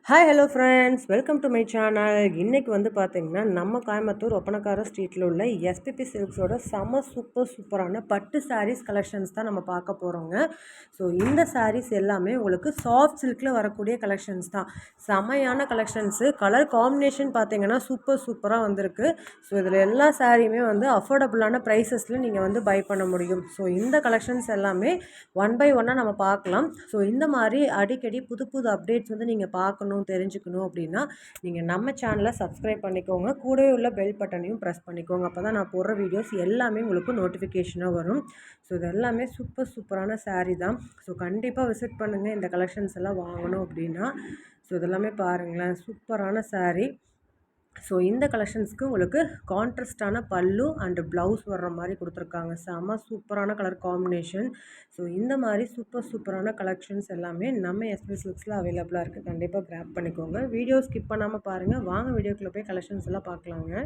Hi hello friends, welcome to my channel. இன்றைக்கி வந்து பார்த்திங்கன்னா நம்ம கோயம்புத்தூர் ஒப்பனக்கார ஸ்ட்ரீட்டில் உள்ள எஸ்பிபி சில்க்ஸோட சூப்பரான பட்டு சாரீஸ் கலெக்ஷன்ஸ் தான் நம்ம பார்க்க போகிறோங்க. ஸோ இந்த சாரீஸ் எல்லாமே உங்களுக்கு சாஃப்ட் சில்கில் வரக்கூடிய கலெக்ஷன்ஸ் தான். செமையான கலெக்ஷன்ஸு, கலர் காம்பினேஷன் பார்த்திங்கன்னா சூப்பராக வந்திருக்கு. ஸோ இதில் எல்லா சாரியுமே வந்து அஃபோர்டபுளான ப்ரைஸஸில் நீங்கள் வந்து பை பண்ண முடியும். ஸோ இந்த கலெக்ஷன்ஸ் எல்லாமே ஒன் பை ஒன்னாக நம்ம பார்க்கலாம். ஸோ இந்த மாதிரி அடிக்கடி புது அப்டேட்ஸ் வந்து நீங்கள் பார்க்கணும் தெரிஞ்சுக்கணும் அப்படின்னா நீங்கள் நம்ம சேனலை சப்ஸ்கிரைப் பண்ணிக்கோங்க. கூடவே உள்ள பெல் பட்டனையும் ப்ரெஸ் பண்ணிக்கோங்க. அப்போ தான் நான் போடுற வீடியோஸ் எல்லாமே உங்களுக்கு நோட்டிஃபிகேஷனாக வரும். ஸோ இது எல்லாமே சூப்பரான சாரீ தான். ஸோ கண்டிப்பாக விசிட் பண்ணுங்கள் இந்த கலெக்ஷன்ஸ் எல்லாம் வாங்கணும் அப்படின்னா. ஸோ இதெல்லாமே பாருங்களேன், சூப்பரான சாரீ. ஸோ இந்த கலெக்ஷன்ஸ்க்கு உங்களுக்கு கான்ட்ராஸ்டான பல்லு அண்டு ப்ளவுஸ் வர்ற மாதிரி கொடுத்துருக்காங்க. செம்ம சூப்பரான கலர் காம்பினேஷன். ஸோ இந்த மாதிரி சூப்பரான கலெக்ஷன்ஸ் எல்லாமே நம்ம எஸ்பி சில்க்ஸில் அவைலபிளாக இருக்குது. கண்டிப்பாக கிராப் பண்ணிக்கோங்க. வீடியோ ஸ்கிப் பண்ணாமல் பாருங்கள். வாங்க வீடியோக்குள்ளே போய் கலெக்ஷன்ஸ் எல்லாம் பார்க்கலாங்க.